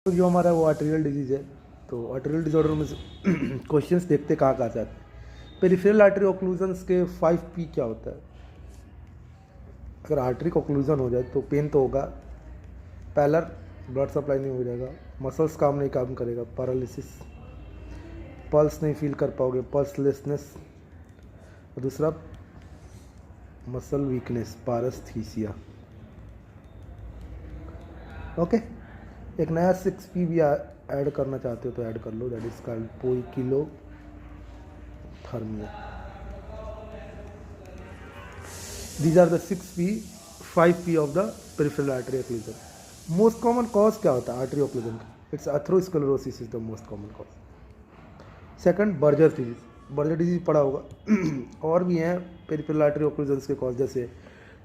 तो जो हमारा वो आर्टेरियल डिजीज़ है, तो आर्टेरियल डिसऑर्डर में क्वेश्चंस देखते कहाँ कहाँ से आते हैं। पेरिफेरल आर्टरी ओक्लूजन्स के 5P क्या होता है। अगर आर्टरी का ओक्लूजन हो जाए तो पेन तो होगा, पैलर ब्लड सप्लाई नहीं हो जाएगा, मसल्स काम करेगा, पैरालिसिस, पल्स नहीं फील कर पाओगे, पल्सलेसनेस, और दूसरा मसल वीकनेस, पारस्थीसिया। ओके, एक नया 6P भी ऐड करना चाहते हो तो ऐड कर लो, that is called poikilothermia. These are the 6P 5P of the peripheral artery occlusion. Most common cause क्या होता है आर्टरी ओक्लूजन का? It's atherosclerosis is the most common cause. Second, Berger disease. Berger disease पड़ा होगा और भी हैं peripheral artery ओक्लूजन्स के कॉज, जैसे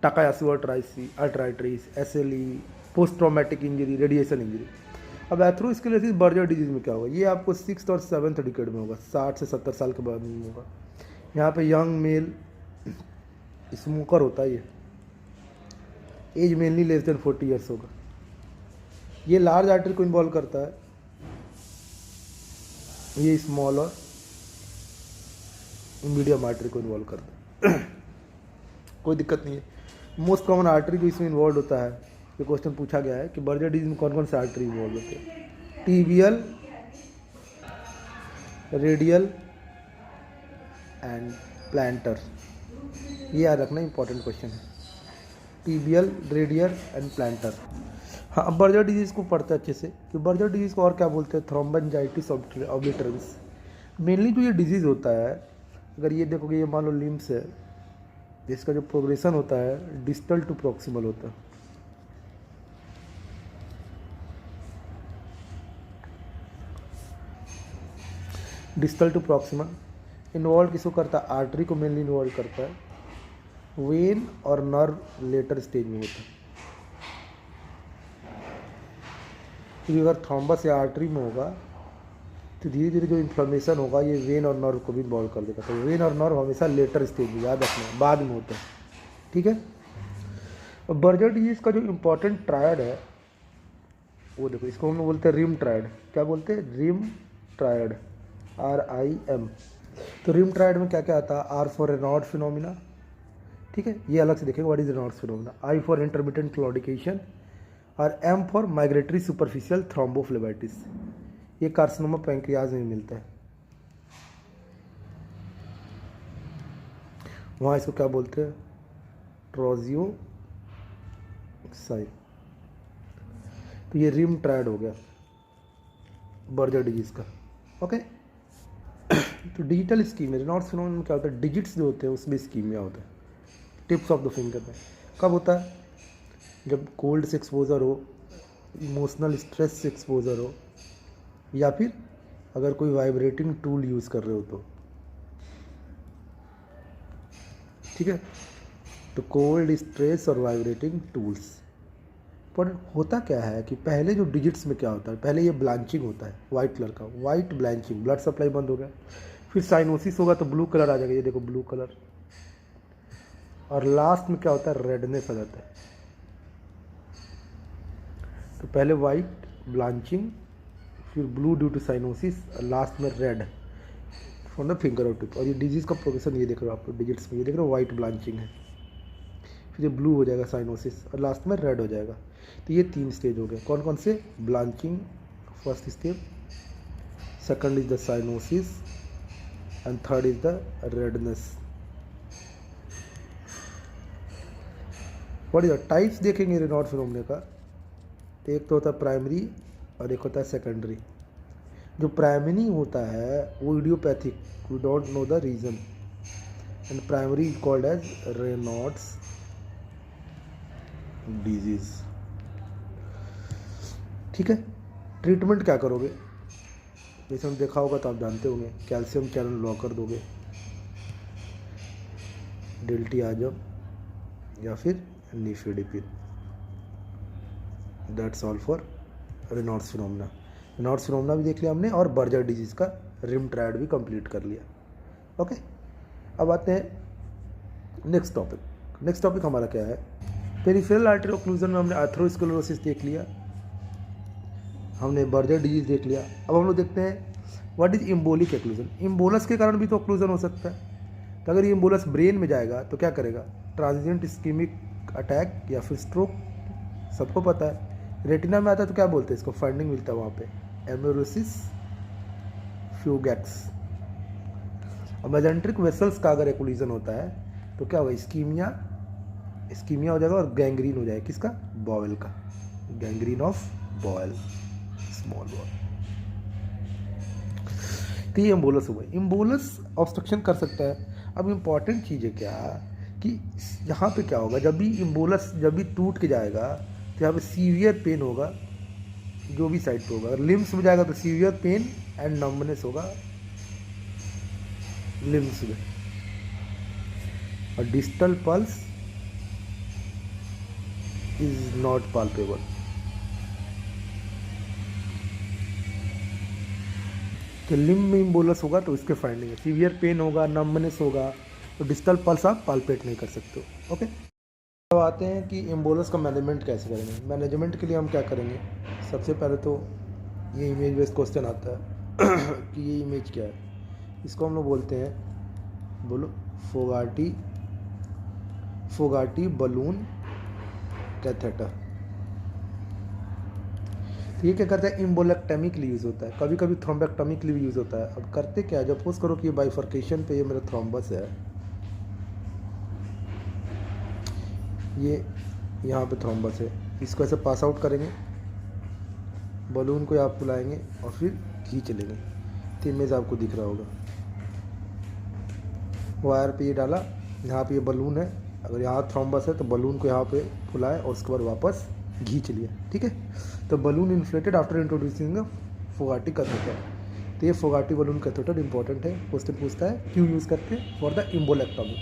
Takayasu arteritis, SLE, post traumatic injury, radiation injury. अब एथेरोस्क्लेरोसिस बर्जर डिजीज में क्या होगा, ये आपको 6th और 7th डिकेड में होगा, 60 से 70 साल के बाद में होगा। यहाँ पे यंग मेल स्मोकर होता है, ये age mainly less than 40 years होगा। ये लार्ज आर्टरी को इन्वॉल्व करता है, ये स्मॉल और मीडियम आर्टरी को इन्वॉल्व करता है। कोई दिक्कत नहीं है। मोस्ट कॉमन आर्टरी जो इसमें इन्वॉल्व होता है, ये क्वेश्चन पूछा गया है कि बर्जर डिजीज में कौन कौन से आर्टरी इन्वॉल्व होते हैं। टीबियल, रेडियल एंड प्लांटर, ये याद रखना, इंपॉर्टेंट क्वेश्चन है। Tibial, radial and planter. हाँ, अब बर्जर डिजीज़ को पढ़ते हैं अच्छे से कि बर्जर डिजीज़ को और क्या बोलते हैं, थ्रोम्बोएंजाइटिस ऑब्लिटरेंस। मेनली जो ये डिजीज़ होता है, अगर ये देखोगे, ये मान लो लिम्स है, इसका जो प्रोग्रेशन होता है डिस्टल टू प्रॉक्सिमल होता है। डिस्टल टू प्रॉक्सिमल इन्वॉल्व किसको करता है? आर्टरी को मेनली इन्वॉल्व करता है। वेन और नर्व लेटर स्टेज में होता है, क्योंकि अगर थॉम्बस या आर्टरी में होगा तो धीरे धीरे जो इन्फ्लेमेशन होगा ये वेन और नर्व को भी इन्वॉल्व कर देगा। तो वेन और नर्व हमेशा लेटर स्टेज में, याद रखना, बाद में होता है, ठीक है। और बर्जर डिजीज का जो इम्पोर्टेंट ट्रायड है वो देखो, इसको हम लोग बोलते हैं रिम ट्रायड। क्या बोलते हैं? Rim triad, RIM। तो रिम ट्रायड में क्या क्या आता है? R फॉर रेनॉल्ड फिनोमिना, ठीक है, ये अलग से देखेंगे what is Reynolds phenomena. I for intermittent claudication, और M for migratory superficial thrombophlebitis. ये कार्सिनोमा पैंक्रियाज में मिलता है, वहाँ इसको क्या बोलते हैं? ट्रोजियोसाइट। तो ये रिम ट्रायड हो गया बर्जर डिजीज का, ओके। तो डिजिटल स्कीमिया, रेनॉल्ड्स फिनोमेनन में क्या होता है? डिजिट्स जो होते हैं उसमें स्कीमिया होता है, टिप्स ऑफ द फिंगर में। कब होता है? जब कोल्ड से एक्सपोजर हो, इमोशनल स्ट्रेस से एक्सपोजर हो, या फिर अगर कोई वाइब्रेटिंग टूल यूज़ कर रहे हो तो, ठीक है। तो कोल्ड, स्ट्रेस और वाइब्रेटिंग टूल्स। पर होता क्या है कि पहले जो डिजिट्स में क्या होता है, पहले ये ब्लांचिंग होता है, वाइट कलर का, वाइट ब्लांचिंग, ब्लड सप्लाई बंद हो गया, फिर साइनोसिस होगा तो ब्लू कलर आ जाएगा, ये देखो ब्लू कलर, और लास्ट में क्या होता है? रेडनेस आ जाता है। तो पहले वाइट ब्लांचिंग, फिर ब्लू ड्यू टू साइनोसिस, और लास्ट में रेड फ्रॉम द फिंगर और टिप। और ये डिजीज़ का प्रोग्रेशन ये देख रहे हो आप डिजिट्स में, ये देख रहे हो वाइट ब्लांचिंग है, फिर ये ब्लू हो जाएगा साइनोसिस, और लास्ट में रेड हो जाएगा। तो ये 3 स्टेज हो गए, कौन कौन से? Blanching first step, second is the cyanosis, and third is the redness. What is the types देखेंगे रेनॉल्ड्स फिनोमेना का, तो एक तो होता है प्राइमरी और एक होता है सेकेंडरी। जो प्राइमरी होता है वो idiopathic, we don't know the reason, and primary is called as Raynaud's disease, ठीक है। ट्रीटमेंट क्या करोगे? जैसे हम देखा होगा तो आप जानते होंगे, कैल्शियम चैनल ब्लॉकर दोगे, डिल्टियाजम, या फिर nifedipine. That's all for Reynolds phenomena. Reynolds phenomena भी देख लिया हमने, और बर्जर डिजीज़ का रिम ट्रायड भी कंप्लीट कर लिया, ओके। अब आते हैं नेक्स्ट टॉपिक। नेक्स्ट टॉपिक हमारा क्या है? पेरिफेरल आर्टरी ओक्लूजन में हमने एथेरोस्क्लेरोसिस देख लिया, हमने बर्जर डिजीज देख लिया। अब हम लोग देखते हैं व्हाट इज इम्बोलिक एक्लूजन। इम्बोलस के कारण भी तो ऑक्लूजन हो सकता है। तो अगर ये इम्बोलस ब्रेन में जाएगा तो क्या करेगा, ट्रांजिएंट इस्कीमिक अटैक या फिर स्ट्रोक, सबको पता है। रेटिना में आता है तो क्या बोलते हैं इसको, फंडिंग मिलता है वहाँ पे, एमोरोसिस फ्यूगैक्स। और मेजेंट्रिक वेसल्स का अगर एक्लूजन होता है तो क्या होगा, इस्कीमिया हो जाएगा और गैंग्रीन हो जाएगा, किसका, बॉयल का, gangrene of bowel, small bowel. तो ये इम्बोलस हुआ। इम्बोलस ऑब्स्ट्रक्शन कर सकता है। अब इम्पॉर्टेंट चीज़ है क्या कि यहाँ पे क्या होगा, जब भी इम्बोलस जब भी टूट के जाएगा तो यहाँ पे सीवियर पेन होगा, जो भी साइड पे होगा। अगर लिम्स में जाएगा तो सीवियर पेन एंड नंबनेस होगा लिम्स में, और distal pulse is not palpable. तो लिम्ब में इम्बोलस होगा तो इसके फाइंडिंग है, सीवियर पेन होगा, नंबनेस होगा, तो डिस्टल पल्स आप पाल्पेट नहीं कर सकते हो। ओके, अब आते हैं कि इम्बोलस का मैनेजमेंट कैसे करेंगे। मैनेजमेंट के लिए हम क्या करेंगे, सबसे पहले तो ये इमेज बेस्ड क्वेश्चन आता है कि ये इमेज क्या है। इसको हम लोग बोलते हैं, बोलो, फोगाटी बलून कैथेटर। तो ये क्या करता है, इम्बोलेक्टमी के लिए यूज़ होता है, कभी कभी थ्रोम्बेक्टमी के लिए भी यूज़ होता है। अब करते क्या है, जब पोज करो कि ये बाइफर्केशन पे ये मेरा थ्रोम्बस है, ये यहाँ पे थ्रोम्बस है, इसको ऐसे पास आउट करेंगे, बलून को आप बुलाएंगे और फिर खींच लेंगे। तो इमेज आपको दिख रहा होगा, वायर पे ये डाला, यहाँ पे ये बलून है, अगर यहाँ थ्रोम्बस है तो बलून को यहाँ पे फुलाए और उसके बाद वापस खींच लिया। ठीक है, तो balloon inflated after introducing Fogarty catheter. तो ये फोगाटी बलून कैथेटर इंपॉर्टेंट है, क्वेश्चन पूछता है क्यों यूज़ करते हैं, for the embolectomy.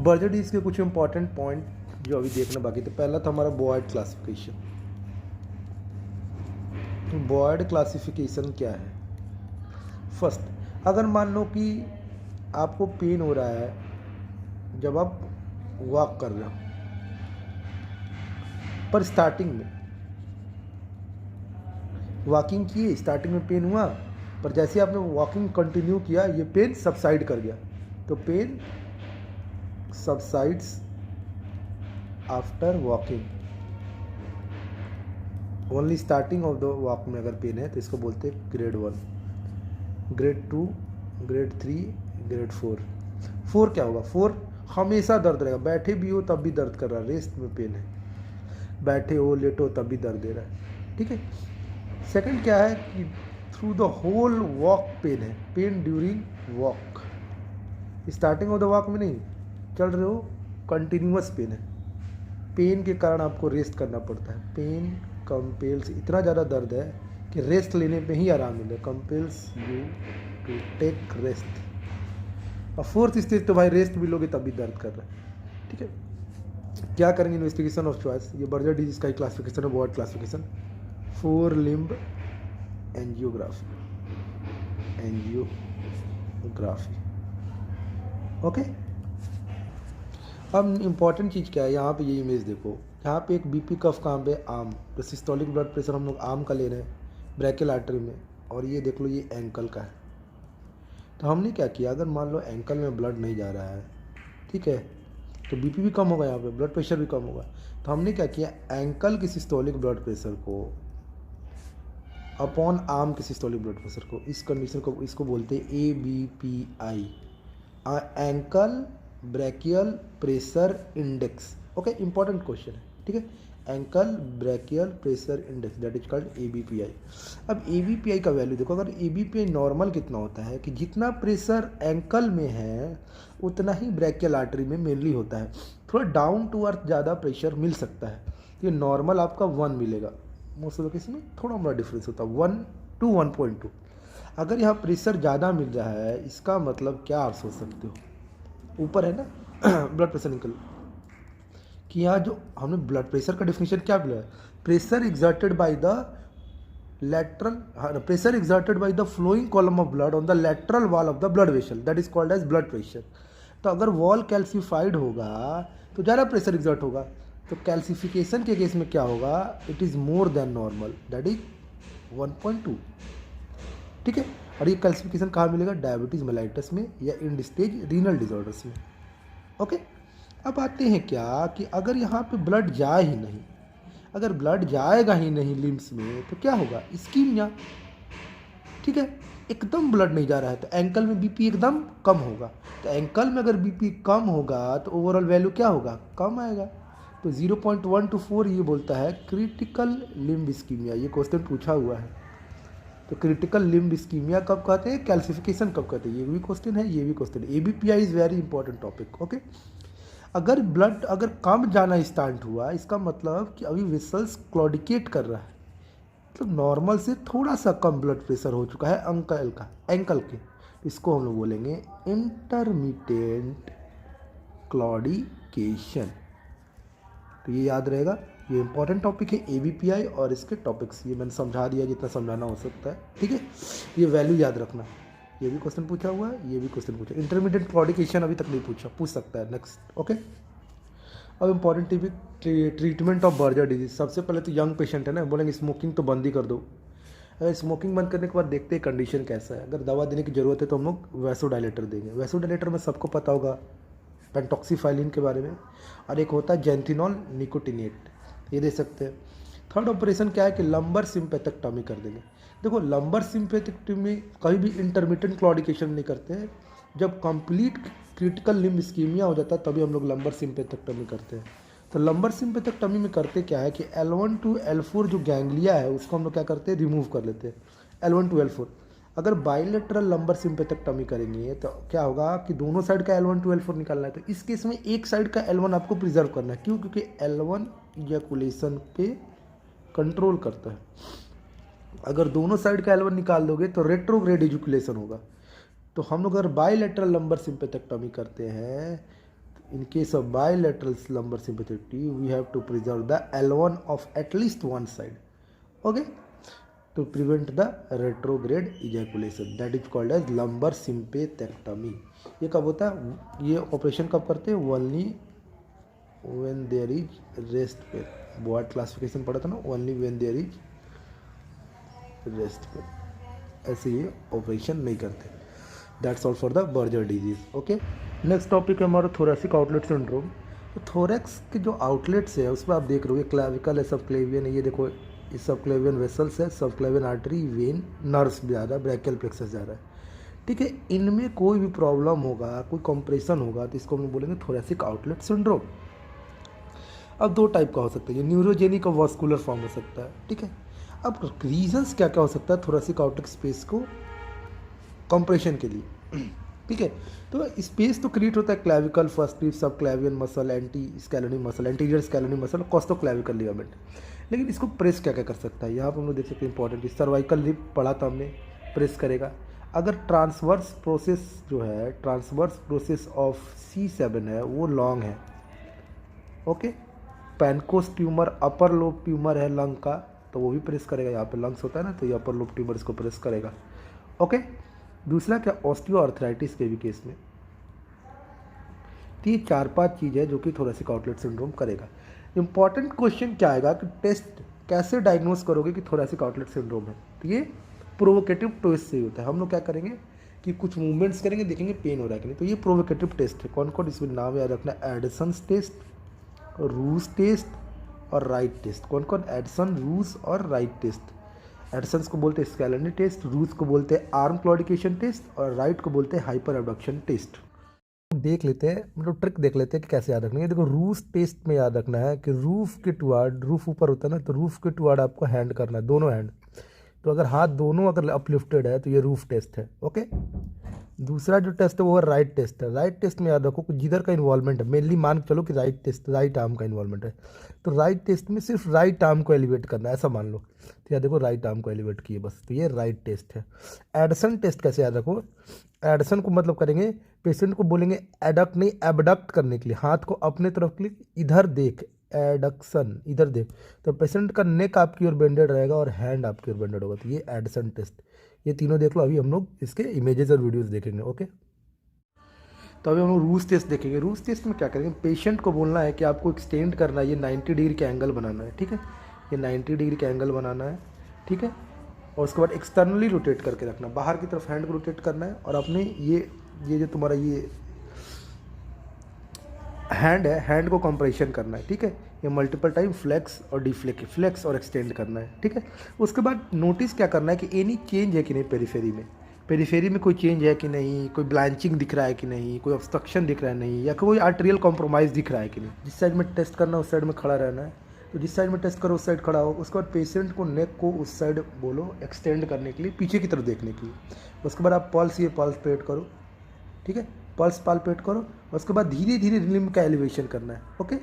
Berger disease के कुछ इंपॉर्टेंट पॉइंट जो अभी देखना बाकी थे। पहला था हमारा बॉयड क्लासिफिकेशन। बॉयड क्लासिफिकेशन क्या है, फर्स्ट, अगर मान लो कि आपको पेन हो रहा है जब आप वॉक कर रहे हो, पर स्टार्टिंग में वॉकिंग किए, स्टार्टिंग में पेन हुआ, पर जैसे आपने वॉकिंग कंटिन्यू किया ये पेन सबसाइड कर गया, तो pain subsides after walking, only starting of the walk में अगर पेन है तो इसको बोलते हैं ग्रेड 1, ग्रेड 2, ग्रेड 3, ग्रेड 4। 4 क्या होगा, 4 हमेशा दर्द रहेगा, बैठे भी हो तब भी दर्द कर रहा है, रेस्ट में पेन है, बैठे हो लेटो तब भी दर्द दे रहा है। ठीक है, सेकंड क्या है कि through the whole walk pain है, pain during walk, starting of the walk में नहीं, चल रहे हो कंटिन्यूअस पेन है, पेन के कारण आपको रेस्ट करना पड़ता है। पेन कंपेल्स, इतना ज़्यादा दर्द है कि रेस्ट लेने पे ही आराम मिले, compels you to take rest. और फोर्थ स्टेज तो भाई रेस्ट भी लोगे तब भी दर्द कर रहा है। ठीक है, क्या करेंगे, इन्वेस्टिगेशन ऑफ चॉइस। ये बर्जर डिजीज का ही क्लासिफिकेशन है, Boyd classification. 4 limb angiography, okay. अब इम्पॉर्टेंट चीज़ क्या है, यहाँ पे ये इमेज देखो, यहाँ पे एक बीपी कफ कहाँ पे, आर्म, तो सिस्टोलिक ब्लड प्रेशर हम लोग आर्म का ले रहे हैं, ब्रैकियल आर्टरी में, और ये देख लो ये एंकल का है। तो हमने क्या किया, अगर मान लो एंकल में ब्लड नहीं जा रहा है, ठीक है, तो बीपी भी कम होगा, यहाँ पे ब्लड प्रेशर भी कम होगा। तो हमने क्या किया, एंकल की सिस्टोलिक ब्लड प्रेशर को अपॉन आर्म के सिस्टोलिक ब्लड प्रेशर को, इस कंडीशन को, इसको बोलते हैं ABPI, ankle brachial pressure index. Okay, important question है। ठीक है, ankle brachial pressure index, that is called ABPI। अब ABPI का वैल्यू देखो, अगर ABPI नॉर्मल कितना होता है कि जितना प्रेशर एंकल में है उतना ही ब्रैकियल आर्टरी में मेनली होता है, थोड़ा डाउन टू अर्थ ज़्यादा प्रेशर मिल सकता है, ये नॉर्मल आपका 1 मिलेगा, मोस्ट ऑफ द केस में थोड़ा बड़ा डिफरेंस होता है 1 to 1.2। अगर यहाँ प्रेशर ज़्यादा मिल रहा है इसका मतलब क्या आप सोच सकते हो, ऊपर है ना ब्लड प्रेशर निकल, कि यहाँ जो हमने ब्लड प्रेशर का डेफिनेशन क्या मिला है, pressure exerted by the lateral, pressure exerted by the flowing column of blood on the lateral wall of the blood vessel, that is called as blood pressure। तो अगर वॉल कैल्सीफाइड होगा तो ज़्यादा pressure exert होगा, तो calcification के case में क्या होगा, it is more than normal, that is 1.2, ठीक है। और ये कैल्सिफिकेशन कहाँ मिलेगा, डायबिटीज़ मेलाइटस में या इंड स्टेज रीनल डिजॉर्डर्स में, ओके। अब आते हैं क्या कि अगर यहाँ पे ब्लड जाए ही नहीं, अगर ब्लड जाएगा ही नहीं लिम्स में तो क्या होगा, इस्कीमिया, ठीक है। एकदम ब्लड नहीं जा रहा है तो एंकल में बीपी एकदम कम होगा, तो एंकल में अगर बीपी कम होगा तो ओवरऑल वैल्यू क्या होगा, कम आएगा। तो 0.124 ये बोलता है क्रिटिकल लिम्ब इस्कीमिया, ये क्वेश्चन पूछा हुआ है। तो क्रिटिकल लिम्ब इस्कीमिया कब कहते हैं, कैल्सिफिकेशन कब कहते हैं, ये भी क्वेश्चन है, ये भी क्वेश्चन है। ABPI is very important topic, okay. अगर ब्लड अगर कम जाना स्टार्ट हुआ, इसका मतलब कि अभी वेसल्स क्लॉडिकेट कर रहा है, तो नॉर्मल से थोड़ा सा कम ब्लड प्रेशर हो चुका है एंकल के, इसको हम लोग बोलेंगे इंटरमिटेंट क्लॉडिकेशन। तो ये याद रहेगा, ये इंपॉर्टेंट टॉपिक है ABPI और इसके टॉपिक्स, ये मैंने समझा दिया जितना समझाना हो सकता है, ठीक है। ये वैल्यू याद रखना, ये भी क्वेश्चन पूछा हुआ है, ये भी क्वेश्चन पूछा। इंटरमीडिएट क्लॉडिकेशन अभी तक नहीं पूछ सकता है, नेक्स्ट, ओके। अब important treatment of Berger disease. सबसे पहले तो यंग पेशेंट है ना, बोलेंगे स्मोकिंग तो बंद ही कर दो। अगर स्मोकिंग बंद करने के बाद देखते हैं कंडीशन कैसा है, अगर दवा देने की ज़रूरत है तो हम लोग वैसोडाइलेटर देंगे। वैसोडाइलेटर में सबको पता होगा पेंटॉक्सीफाइलिन के बारे में, और एक होता है जेंथिनॉल निकोटिनेट, ये दे सकते हैं। थर्ड ऑपरेशन क्या है कि लंबर सिम्पैथेक्टॉमी कर देंगे। देखो लंबर सिम्पैथेक्टॉमी कहीं भी इंटरमिटेंट क्लॉडिकेशन नहीं करते हैं, जब कंप्लीट क्रिटिकल लिम्ब इस्कीमिया हो जाता है तभी हम लोग लंबर सिम्पैथेक्टॉमी करते हैं। तो लंबर सिम्पैथेक्टॉमी में करते क्या है कि L1 to L4 जो गैंग्लिया है उसको हम लोग क्या करते हैं, रिमूव कर लेते हैं, L1 to L4। अगर बाइलेटरल लंबर सिम्पैथेक्टॉमी करेंगे तो क्या होगा कि दोनों साइड का L1 to L4 निकालना है, तो इस केस में एक साइड का L1 आपको प्रिजर्व करना है। क्यों, क्योंकि L1 इजैकुलेशन पे कंट्रोल करता है। अगर दोनों साइड का L1 निकाल दोगे तो रेट्रोग्रेड इजैकुलेशन होगा। तो हम लोग अगर बाइलेटरल लंबर सिम्पैथेक्टॉमी करते हैं, in case of bilateral lumbar sympathectomy we have to preserve the L1 of at least one side, okay, to prevent the retrograde ejaculation, that is called as lumbar sympathectomy। ये कब होता है, ये operation कब करते हैं, only when there is rest pain। Boyd classification पढ़ा था ना, only when there is rest pain, ऐसे ये ऑपरेशन नहीं करते। That's all for the Berger disease, okay. Next topic है हमारा थोरेसिक आउटलेट सिंड्रोम। तो थोरेक्स के जो आउटलेट्स है उसमें आप देख रहे हो, क्लाविकल है, सबक्लेवियन है, ये देखो ये सबक्लेवियन वेसल्स है, सबक्लेवियन आर्टरी, वेन, नर्व्स जा रहा है, ब्रैकियल प्लेक्सस जा रहा है, ठीक है। इनमें कोई भी प्रॉब्लम होगा, कोई कंप्रेशन होगा तो इसको हम बोलेंगे थोरेसिक आउटलेट सिंड्रोम। अब दो टाइप का हो सकता है, ये न्यूरोजेनिक और वास्कुलर फॉर्म हो सकता है, ठीक है। अब रीजंस क्या क्या हो सकता है थोरेसिक आउटलेट स्पेस को कंप्रेशन के लिए, ठीक है। तो स्पेस तो क्रिएट होता है clavicle, first rib, subclavian muscle, anti scaleni muscle, anterior scaleni muscle, costoclavicular ligament. लेकिन इसको प्रेस क्या क्या कर सकता है, यहाँ पर हम लोग देख सकते हैं इंपॉर्टेंट, सर्वाइकल रिब पढ़ा था हमने, प्रेस करेगा। अगर ट्रांसवर्स प्रोसेस जो है, ट्रांसवर्स प्रोसेस ऑफ C7 है वो लॉन्ग है, okay. Pancoast tumour upper lobe tumour है लंग का, तो वो भी प्रेस करेगा, यहाँ पे लंग्स होता है ना, तो ये अपर लोब ट्यूमर इसको प्रेस करेगा, ओके। दूसरा क्या, ऑस्टियोआर्थराइटिस के भी केस में। तो ये 4-5 चीज़ है जो कि थोरेसिक आउटलेट सिंड्रोम करेगा। इंपॉर्टेंट क्वेश्चन क्या आएगा कि टेस्ट कैसे डायग्नोस करोगे कि थोरेसिक आउटलेट सिंड्रोम है, तो ये प्रोवोकेटिव टेस्ट से ही होता है। हम लोग क्या करेंगे कि कुछ मूवमेंट्स करेंगे, देखेंगे पेन हो रहा है कि नहीं, तो ये प्रोवोकेटिव टेस्ट है। कौन कौन, इसमें नाम याद रखना, एडिसन्स टेस्ट, रूस टेस्ट और राइट टेस्ट। कौन कौन, एडिसन, रूस और राइट टेस्ट। एडिसन्स को बोलते हैं स्कैलोनी टेस्ट, रूस को बोलते हैं आर्म क्लॉडिकेशन टेस्ट और राइट को बोलते हैं हाइपर एबडक्शन टेस्ट। देख लेते हैं, मतलब ट्रिक देख लेते हैं कि कैसे याद रखना है। देखो रूस टेस्ट में याद रखना है कि रूफ के टुवार्ड, रूफ ऊपर होता है ना, तो रूफ के टुवार्ड आपको हैंड करना है, दोनों हैंड। तो अगर हाथ दोनों अगर अपलिफ्टेड है तो ये रूफ टेस्ट है, ओके। दूसरा जो टेस्ट है वो है राइट टेस्ट है। राइट टेस्ट में याद रखो कि जिधर का इन्वॉल्वमेंट है, मेनली मान के चलो कि राइट टेस्ट, राइट आर्म का इन्वॉल्वमेंट है, तो राइट टेस्ट में सिर्फ राइट आर्म को एलिवेट करना है, ऐसा मान लो। तो याद देखो राइट आर्म को एलिवेट किए बस, तो ये राइट टेस्ट है। एडिसन टेस्ट कैसे याद रखो, एडिसन को मतलब करेंगे, पेशेंट को बोलेंगे एडक्ट नहीं एबडक्ट करने के लिए, हाथ को अपने तरफ क्लिक, इधर देख, एडक्शन, इधर देख, तो पेशेंट का नेक आपकी ओर बेंडेड रहेगा और हैंड आपकी ओर बेंडेड होगा, तो ये एडिसन टेस्ट। ये तीनों देख लो, अभी हम लोग इसके इमेजेस और वीडियोस देखेंगे, ओके। तो अभी हम लोग रूस टेस्ट देखेंगे। रूस टेस्ट में क्या करेंगे, पेशेंट को बोलना है कि आपको एक्सटेंड करना है, ये 90 डिग्री का एंगल बनाना है, ठीक है, ये 90 डिग्री का एंगल बनाना है, ठीक है। और उसके बाद एक्सटर्नली रोटेट करके रखना, बाहर की तरफ हैंड को रोटेट करना है, और अपने ये जो तुम्हारा ये हैंड है, हैंड को कंप्रेशन करना है, ठीक है। ये मल्टीपल टाइम फ्लेक्स और डिफ्लेक्ट, फ्लेक्स और एक्सटेंड करना है, ठीक है। उसके बाद नोटिस क्या करना है कि एनी चेंज है कि नहीं पेरिफेरी में, पेरिफेरी में कोई चेंज है कि नहीं, कोई ब्लांचिंग दिख रहा है कि नहीं, कोई ऑब्स्ट्रक्शन दिख रहा है नहीं, या कोई आर्टेरियल कॉम्प्रोमाइज़ दिख रहा है कि नहीं। जिस साइड में टेस्ट करना है उस साइड में खड़ा रहना है, तो जिस साइड में टेस्ट करो उस साइड खड़ा हो। उसके बाद पेशेंट को नेक को उस साइड बोलो एक्सटेंड करने के लिए, पीछे की तरफ देखने के लिए। उसके बाद आप पल्स, ये पल्स पेट करो, ठीक है, पल्स पालपेट करो। उसके बाद धीरे धीरे लिम्ब का एलिवेशन करना है, ओके।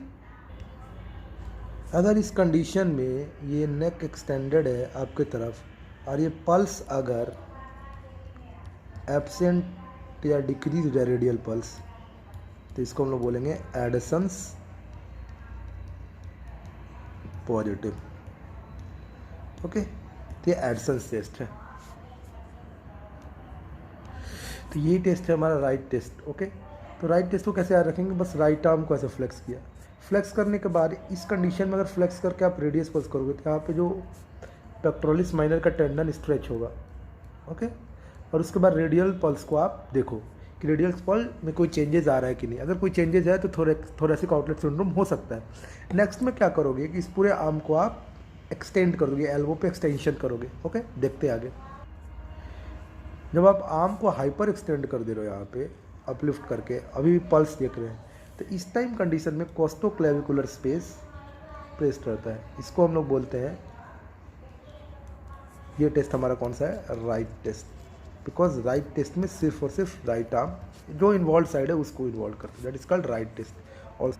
अगर इस कंडीशन में ये नेक एक्सटेंडेड है आपके तरफ और ये पल्स अगर एब्सेंट या डिक्रीज हो जाए रेडियल पल्स, तो इसको हम लोग बोलेंगे एडिसन्स पॉजिटिव, ओके। तो ये एडिसन्स टेस्ट है। तो ये टेस्ट है हमारा राइट टेस्ट, ओके। तो राइट टेस्ट को कैसे याद रखेंगे, बस राइट आर्म को ऐसे फ्लेक्स किया, फ्लेक्स करने के बाद इस कंडीशन में अगर फ्लेक्स करके आप रेडियस पल्स करोगे तो यहाँ पे जो पेक्टोरलिस माइनर का टेंडन स्ट्रेच होगा, ओके। और उसके बाद रेडियल पल्स को आप देखो कि रेडियल पल्स में कोई चेंजेस आ रहा है कि नहीं। अगर कोई चेंजेस है तो थोरेसिक आउटलेट सिंड्रोम हो सकता है। नेक्स्ट में क्या करोगे कि इस पूरे आर्म को आप एक्सटेंड करोगे, एल्बो पे एक्सटेंशन करोगे, ओके। देखते आगे, जब आप आर्म को हाइपर एक्सटेंड कर दे रहे हो यहाँ पे अपलिफ्ट करके, अभी भी पल्स देख रहे हैं, तो इस टाइम कंडीशन में कोस्टोक्लेविकुलर स्पेस प्रेस्ड रहता है। इसको हम लोग बोलते हैं, ये टेस्ट हमारा कौन सा है, Wright test. Because Wright test में सिर्फ और सिर्फ राइट आर्म जो इन्वॉल्व साइड है उसको इन्वॉल्व करते हैं, that is called Wright test. और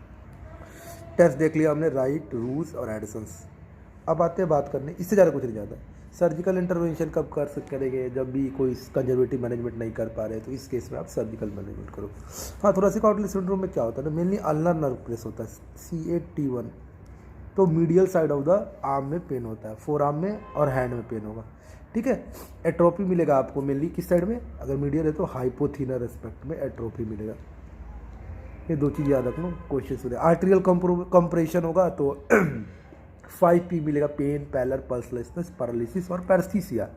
टेस्ट देख लिया हमने, राइट, रूज और एडिसन्स। अब आते हैं बात करने, इससे ज़्यादा कुछ नहीं जाता। सर्जिकल इंटरवेंशन कब करेंगे, जब भी कोई कंजर्वेटिव मैनेजमेंट नहीं कर पा रहे, तो इस केस में आप सर्जिकल मैनेजमेंट करो। हाँ, थोरेसिक आउटलेट सिंड्रोम में क्या होता है ना, मेनली अल्नर नर्व प्रेस होता है, C8T1। तो medial side of the arm में पेन होता है, फोर आर्म में और हैंड में पेन होगा, ठीक है। एट्रोफी मिलेगा आपको मेनली किस साइड में, अगर मीडियल है तो हाइपोथीनर एस्पेक्ट में एट्रोफी मिलेगा। ये दो चीज़ याद रखना, क्वेश्चन। आर्टेरियल कंप्रेशन होगा तो 5P मिलेगा, पेन, पैलर, पल्सलेसनेस, पैरालिसिस और पैरस्थीसिया।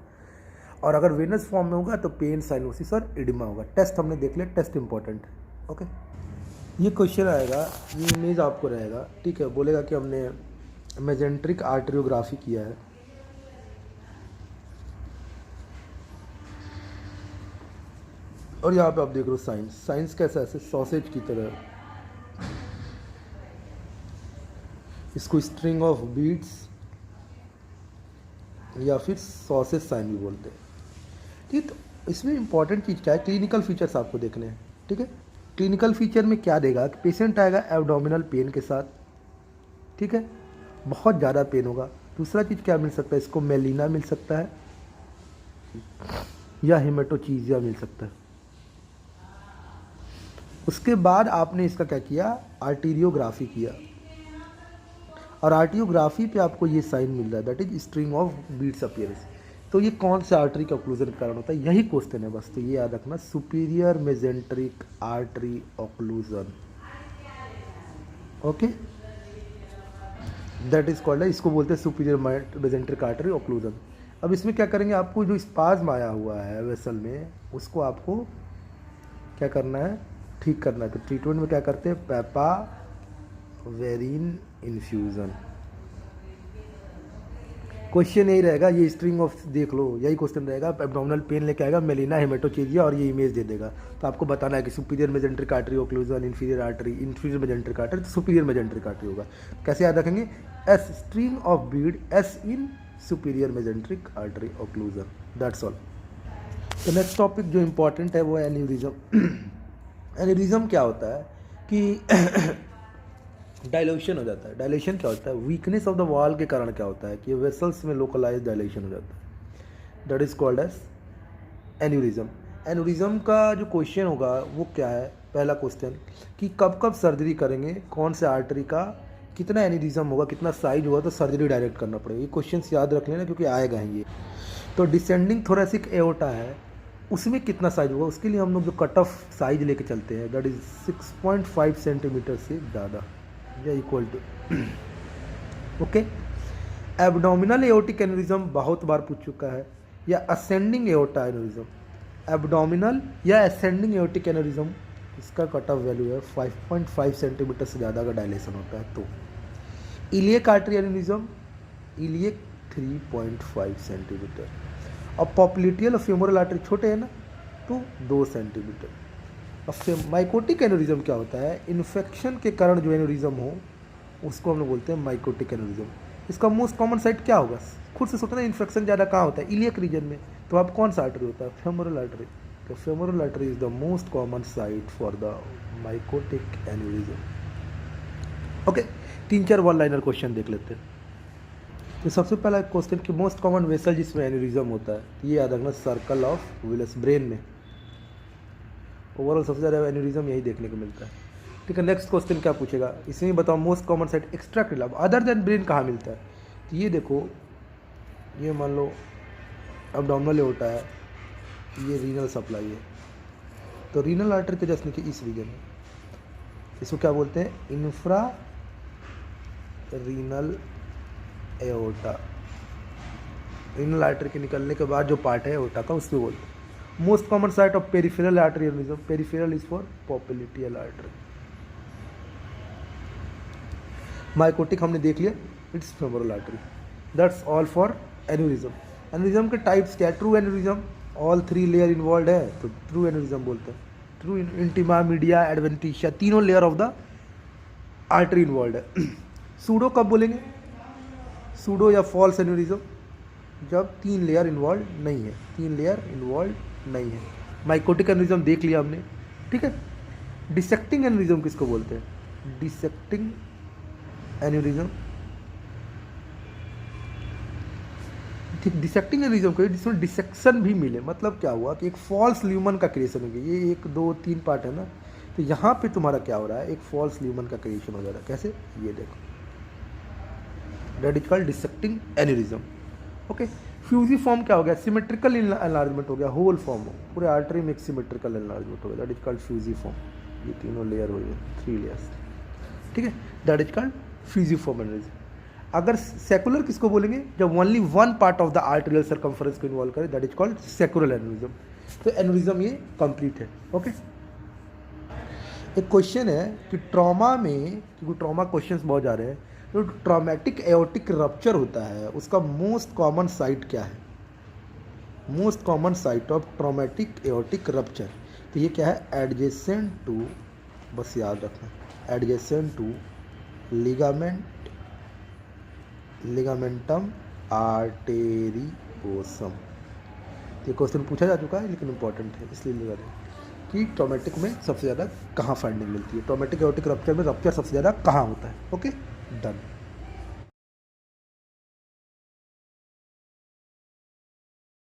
और अगर वेनस फॉर्म में होगा तो पेन, साइनोसिस और एडिमा होगा। टेस्ट हमने देख लिया, टेस्ट इंपॉर्टेंट है, ओके। ये क्वेश्चन आएगा, ये इमेज आपको रहेगा, ठीक है, बोलेगा कि हमने मेजेंट्रिक आर्टेरियोग्राफी किया है, और यहाँ पे आप देख रहे हो साइंस। साइंस कैसा है, ऐसे सॉसेज की तरह, इसको स्ट्रिंग ऑफ बीड्स या फिर सॉसेज साइन भी बोलते हैं, ठीक। तो इसमें इंपॉर्टेंट चीज़ क्या है, क्लिनिकल फीचर्स आपको देखने हैं, ठीक है। क्लिनिकल फीचर में क्या देगा कि पेशेंट आएगा एब्डोमिनल पेन के साथ, ठीक है, बहुत ज़्यादा पेन होगा। दूसरा चीज़ क्या मिल सकता है, इसको मेलिना मिल सकता है या हेमेटोचीजिया मिल सकता है। उसके बाद आपने इसका क्या किया, आर्टेरियोग्राफी किया, और आर्टेरियोग्राफी पे आपको ये साइन मिल रहा है, that is string of beads appearance. तो ये कौन से आर्टरी का ऑक्लूजन के कारण होता है, यही क्वेश्चन है बस। तो ये याद रखना, superior mesenteric artery occlusion, okay, that is called, इसको बोलते हैं सुपीरियर मेजेंट्रिक आर्टरी ऑक्लूजन। अब इसमें क्या करेंगे, आपको जो स्पाज्म आया हुआ है वेसल में, उसको आपको क्या करना है, ठीक करना है। तो ट्रीटमेंट में क्या करते हैं, पेपावेरिन इन्फ्यूज़न। क्वेश्चन यही रहेगा, ये स्ट्रिंग ऑफ देख लो, यही क्वेश्चन रहेगा। एब्डोमिनल पेन लेके आएगा, मेलिना, हेमेटोचीजिया और ये इमेज दे देगा। तो आपको बताना है कि superior mesenteric artery occlusion, inferior mesenteric artery, तो सुपीरियर मेजेंट्रिक आर्टरी होगा। कैसे याद रखेंगे, S string of Beed S in superior mesenteric artery occlusion, that's all. तो नेक्स्ट टॉपिक जो इंपॉर्टेंट है वो है एन्यूरिज्म। एन्यूरिज्म क्या होता है कि डायलेशन हो जाता है। डायलेशन क्या होता है, वीकनेस ऑफ द वॉल के कारण क्या होता है कि वेसल्स में लोकलाइज डायलेशन हो जाता है, that is called as aneurysm. Aneurysm का जो क्वेश्चन होगा वो क्या है, पहला क्वेश्चन कि कब कब सर्जरी करेंगे, कौन से आर्टरी का कितना एन्यूरिज्म होगा, कितना साइज होगा, तो सर्जरी डायरेक्ट करना पड़ेगा। ये क्वेश्चन याद रख लेना क्योंकि आएगा ही ये। तो डिसेंडिंग थोरेसिक एओर्टा है, उसमें कितना साइज होगा, उसके लिए हम लोग जो कट ऑफ साइज लेके चलते हैं दैट इज 6.5 सेंटीमीटर से ज़्यादा या equal to. Okay, abdominal aortic aneurysm बहुत बार पूछ चुका है, या असेंडिंग एओर्टा एन्यूरिज्म। एब्डोमिनल या असेंडिंग एओर्टिक एन्यूरिज्म, इसका कट ऑफ वैल्यू है 5.5 सेंटीमीटर से ज़्यादा का डायलेशन होता है। तो iliac artery aneurysm, iliac 3.5 centimetre. अब पॉप्लिटियल और फेमोरल आर्टरी छोटे हैं ना, तो 2 सेंटीमीटर। अब माइकोटिक एन्यूरिज्म क्या होता है, इन्फेक्शन के कारण जो एन्यूरिज्म हो उसको हम लोग बोलते हैं माइकोटिक एन्यूरिज्म। इसका मोस्ट कॉमन साइट क्या होगा, खुद से सोचना, इन्फेक्शन ज़्यादा कहाँ होता है, इलियक रीजन में। तो अब कौन सा आर्टरी होता है, फेमोरल आर्टरी। तो femoral artery is the most common site for the mycotic aneurysm. Okay, 3-4 one liner question देख लेते हैं। तो सबसे पहला क्वेश्चन कि मोस्ट कॉमन वेसल जिसमें एन्यूरिज्म होता है, तो ये याद रखना, सर्कल ऑफ विलस, ब्रेन में। ओवरऑल सबसे ज़्यादा एन्यूरिज्म यही देखने को मिलता है। ठीक है, नेक्स्ट क्वेश्चन क्या पूछेगा, इसमें बताओ most common site extracranial other than brain कहाँ मिलता है। तो ये देखो, ये मान लो एब्डोमिनल एओर्टा है, ये रीनल सप्लाई है, तो रीनल आर्टरी के जस्ट नीचे इस रीजन में, इसको क्या बोलते हैं, infra renal aorta. Renal artery के निकलने के बाद जो पार्ट है एओर्टा का, उसको बोलते हैं। Most common site of peripheral artery aneurysm, peripheral is for popliteal artery. Mycotic हमने देख लिया, it's femoral artery. That's all for aneurysm. Aneurysm के टाइप्स क्या है, true aneurysm, all 3 layer involve है तो ट्रू एन्यूरिज्म बोलते हैं। ट्रू, इंटिमा, मीडिया, एडवेंटिशिया, तीनों layer of the artery involve है। सूडो कब बोलेंगे, सूडो या फॉल्स एन्यूरिज्म, जब 3 लेयर इन्वॉल्व नहीं है, 3 लेयर इन्वॉल्व नहीं है। माइकोटिक एन्यूरिज्म देख लिया हमने, ठीक है। डिसेक्टिंग एन्यूरिज्म किसको बोलते हैं, डिसेक्टिंग एन्यूरिज्म, ठीक, डिसेक्टिंग एन्यूरिज्म को जिसमें डिसेक्शन भी मिले, मतलब क्या हुआ कि एक फॉल्स ल्यूमन का क्रिएशन हो गया। ये 1 2 3 पार्ट है ना, तो यहाँ पे तुम्हारा क्या हो रहा है, एक फॉल्स ल्यूमन का क्रिएशन हो जा रहा है। कैसे, ये देखो, that is called dissecting aneurysm. Okay, fusiform क्या हो गया, सिमेट्रिकल एनलार्जमेंट हो गया, होल फॉर्म हो, पूरे आर्टरी में एक सिमेट्रिकल एनलार्जमेंट हो गया, दैट इज कॉल्ड फ्यूजिफॉर्म। ये तीनों लेयर हो गए, 3 लेयर्स, ठीक है, that is called fusiform aneurysm. अगर सेकुलर किसको बोलेंगे, जब only 1 part of the arterial circumference को इन्वॉल्व करे, that is called secular aneurysm. तो एन्यूरिज्म ये कंप्लीट है। ओके, एक क्वेश्चन है कि ट्रॉमा में, क्योंकि ट्रॉमा क्वेश्चंस बहुत जा रहे हैं, तो ट्रॉमेटिक एओर्टिक रप्चर होता है, उसका मोस्ट कॉमन साइट क्या है, most common site of traumatic aortic rupture. तो ये क्या है, एडजेसेंट टू, बस याद रखना, एडजेसेंट टू लिगामेंटम आर्टेरियोसम। ये क्वेश्चन पूछा जा चुका है लेकिन इंपॉर्टेंट है, इसलिए लगा दें कि ट्रॉमेटिक में सबसे ज़्यादा कहाँ फाइंडिंग मिलती है, ट्रॉमेटिक एओर्टिक रप्चर में रप्चर सबसे ज़्यादा कहाँ होता है। Okay, done.